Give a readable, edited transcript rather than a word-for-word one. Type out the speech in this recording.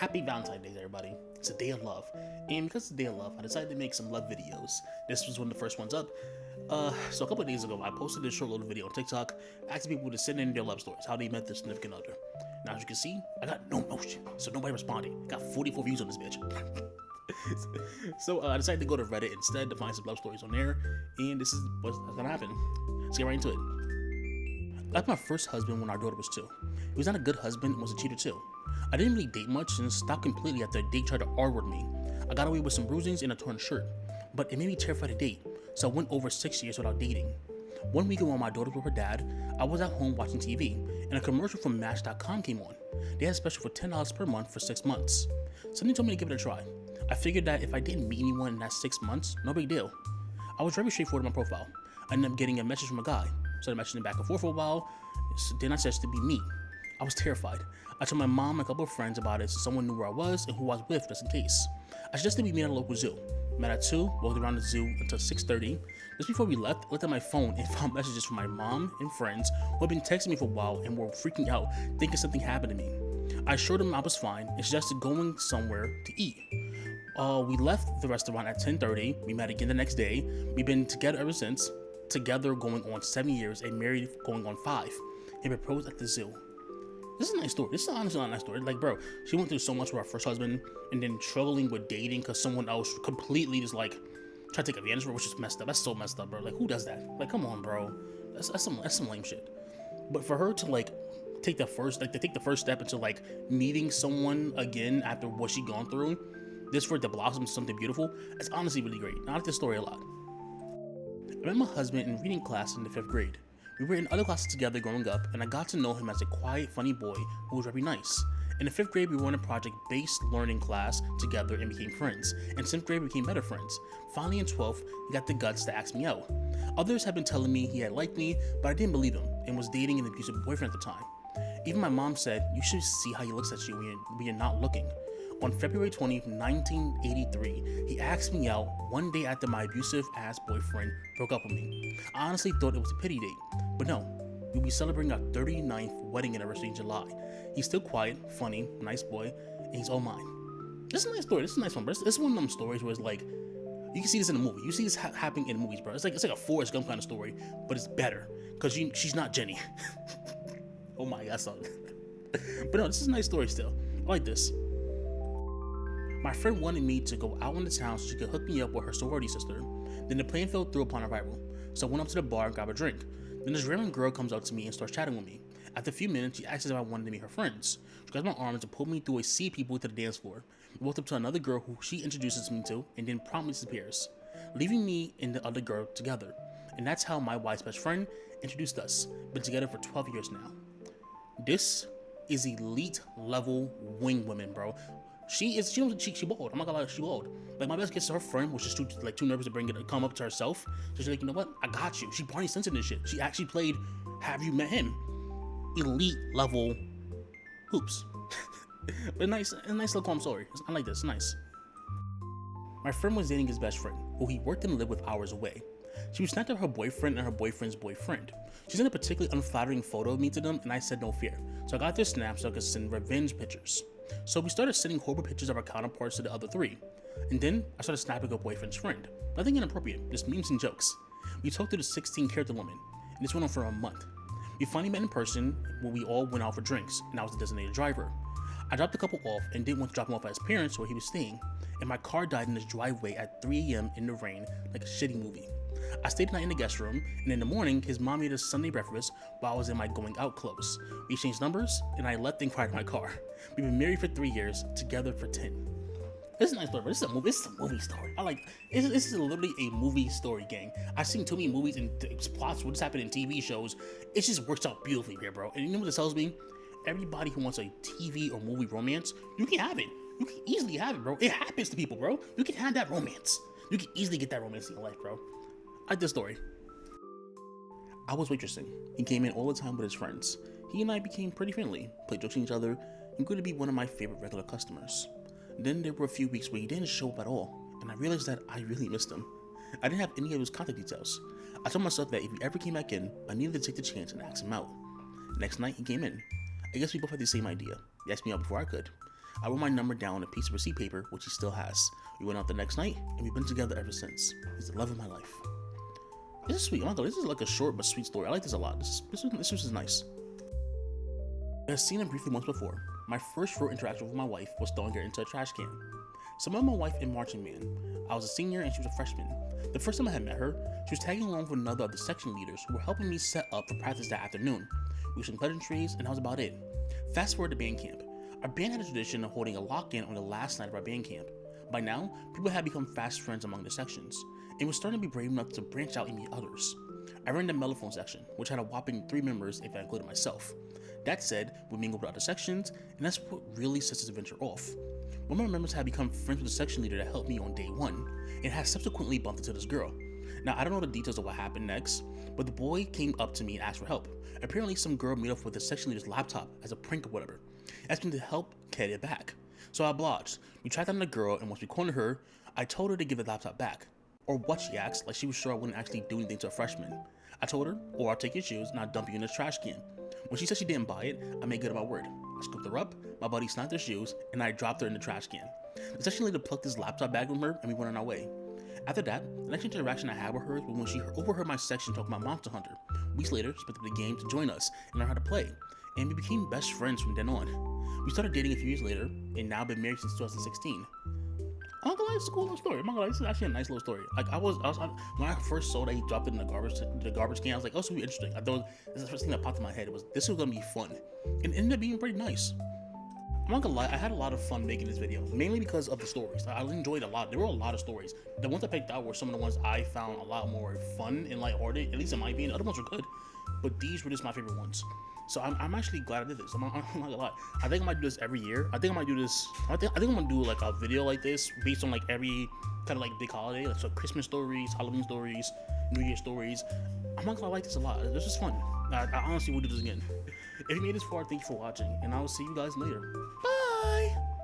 Happy Valentine's Day, everybody. It's a day of love. And because it's a day of love, I decided to make some love videos. This was one of the first ones up. So a couple of days ago, I posted this short little video on TikTok asking people to send in their love stories, how they met their significant other. Now, as you can see, I got no motion, so nobody responded. Got 44 views on this bitch. So I decided to go to Reddit instead to find some love stories on there, and this is what's gonna happen. Let's get right into it. I met my first husband when our daughter was 2. He was not a good husband and was a cheater too. I didn't really date much and stopped completely after a date tried to R-word me. I got away with some bruisings and a torn shirt, but it made me terrified to date, so I went over 6 years without dating. One weekend while my daughter was with her dad, I was at home watching TV, and a commercial from Match.com came on. They had a special for $10 per month for 6 months. Something told me to give it a try. I figured that if I didn't meet anyone in that 6 months, no big deal. I was very straightforward in my profile. I ended up getting a message from a guy. Started messaging back and forth for a while, then I said to be me. I was terrified. I told my mom and a couple of friends about it so someone knew where I was and who I was with just in case. I suggested we meet at a local zoo. Met at 2, walked around the zoo until 6:30. Just before we left, I looked at my phone and found messages from my mom and friends who had been texting me for a while and were freaking out, thinking something happened to me. I assured them I was fine and suggested going somewhere to eat. We left the restaurant at 10:30. We met again the next day. We've been together ever since, together going on 7 years and married going on 5. He proposed at the zoo. This is a nice story. This is honestly not a nice story. Like, bro, she went through so much with her first husband and then struggling with dating because someone else completely just like tried to take advantage of her, which is messed up. That's so messed up, bro. Like, who does that? Like, come on, bro. That's some lame shit. But for her to like take the first step into like meeting someone again after what she gone through, this for it to blossom into something beautiful, it's honestly really great. I like this story a lot. I met my husband in reading class in the 5th grade. We were in other classes together growing up, and I got to know him as a quiet, funny boy who was very nice. In the 5th grade, we were in a project-based learning class together and became friends. In 7th grade, we became better friends. Finally, in 12th, he got the guts to ask me out. Others had been telling me he had liked me, but I didn't believe him and was dating an abusive boyfriend at the time. Even my mom said, "You should see how he looks at you when you're not looking." On February 20th, 1983, he asked me out one day after my abusive-ass boyfriend broke up with me. I honestly thought it was a pity date, but no. We'll be celebrating our 39th wedding anniversary in July. He's still quiet, funny, nice boy, and he's all mine. This is a nice story. This is a nice one, bro. This is one of them stories where it's like, you can see this in a movie. You see this happening in movies, bro. It's like a Forrest Gump kind of story, but it's better because she's not Jenny. Oh my God, son. But no, this is a nice story still. I like this. My friend wanted me to go out into town so she could hook me up with her sorority sister. Then the plan fell through upon arrival, so I went up to the bar and grabbed a drink. Then this random girl comes up to me and starts chatting with me. After a few minutes, she asks if I wanted to meet her friends. She grabs my arms and pulled me through a sea of people to the dance floor. We walked up to another girl who she introduces me to and then promptly disappears, leaving me and the other girl together. And that's how my wife's best friend introduced us. Been together for 12 years now. This is elite level wing women, bro. She bald. I'm not gonna lie, she bald. Like, my best guess is her friend was just too nervous to come up to herself. So she's like, you know what? I got you. She Barney Stinson this shit. She actually played Have You Met Him? Elite level hoops. But a nice little calm story. I like this. Nice. My friend was dating his best friend, who he worked and lived with hours away. She was snapped at her boyfriend and her boyfriend's boyfriend. She sent a particularly unflattering photo of me to them, and I said no fear. So I got their snaps so I could send revenge pictures. So we started sending horrible pictures of our counterparts to the other 3. And then I started snapping her boyfriend's friend. Nothing inappropriate, just memes and jokes. We talked to the 16-character woman, and this went on for a month. We finally met in person when we all went out for drinks, and I was the designated driver. I dropped the couple off and didn't want to drop him off at his parents where he was staying, and my car died in his driveway at 3 a.m. in the rain like a shitty movie. I stayed the night in the guest room, and in the morning, his mom made us Sunday breakfast while I was in my going out clothes. We exchanged numbers, and I left and cried in my car. We've been married for 3 years, together for 10. This is a nice story, but this is a movie story. I like this is literally a movie story, gang. I've seen too many movies and plots what just happened in TV shows. It just works out beautifully here, bro. And you know what this tells me? Everybody who wants a TV or movie romance, you can have it. You can easily have it, bro. It happens to people, bro. You can have that romance. You can easily get that romance in your life, bro. I like this story. I was waitressing. He came in all the time with his friends. He and I became pretty friendly, played jokes with each other, and grew to be one of my favorite regular customers. Then there were a few weeks where he didn't show up at all, and I realized that I really missed him. I didn't have any of his contact details. I told myself that if he ever came back in, I needed to take the chance and ask him out. Next night, he came in. I guess we both had the same idea. He asked me out before I could. I wrote my number down on a piece of receipt paper, which he still has. We went out the next night, and we've been together ever since. He's the love of my life. This is sweet. Oh my god, this is like a short but sweet story. I like this a lot. This is nice. I've seen him briefly once before. My first real interaction with my wife was throwing her into a trash can. So I met my wife in marching band. I was a senior and she was a freshman. The first time I had met her, she was tagging along with another of the section leaders who were helping me set up for practice that afternoon. We were some pleasantries, and that was about it. Fast forward to band camp. Our band had a tradition of holding a lock-in on the last night of our band camp. By now, people had become fast friends among the sections, and was starting to be brave enough to branch out and meet others. I ran the mellophone section, which had a whopping 3 members if I included myself. That said, we mingled with other sections, and that's what really sets this adventure off. One of my members had become friends with the section leader that helped me on day 1, and had subsequently bumped into this girl. Now, I don't know the details of what happened next, but the boy came up to me and asked for help. Apparently, some girl made off with the section leader's laptop as a prank or whatever, asking to help carry it back. So I obliged. We tracked down the girl, and once we cornered her, I told her to give the laptop back. Or what, she asked, like she was sure I wouldn't actually do anything to a freshman. I told her, or I'll take your shoes and I'll dump you in this trash can. When she said she didn't buy it, I made good on my word. I scooped her up, my buddy snagged her shoes, and I dropped her in the trash can. The section leader plucked his laptop bag from her, and we went on our way. After that, the next interaction I had with her was when she overheard my section talk about Monster Hunter. Weeks later, she picked up the game to join us and learn how to play, and we became best friends from then on. We started dating a few years later, and now been married since 2016. I'm not gonna lie, it's a cool little story. I'm not gonna lie, this is actually a nice little story. Like when I first saw that he dropped it in the garbage can, I was like, oh, this will be interesting. I thought this is the first thing that popped in my head. This was gonna be fun, and it ended up being pretty nice. I'm not gonna lie, I had a lot of fun making this video, mainly because of the stories. I enjoyed it a lot. There were a lot of stories. The ones I picked out were some of the ones I found a lot more fun and lighthearted, at least in my opinion. The other ones were good, but these were just my favorite ones. So I'm actually glad I did this. I'm not gonna lie. I think I might do this every year. I think I'm gonna do like a video like this based on like every kind of like big holiday, like so Christmas stories, Halloween stories, New Year stories. I'm not gonna like this a lot. This is fun. I honestly will do this again. If you made this far, thank you for watching, and I will see you guys later. Bye!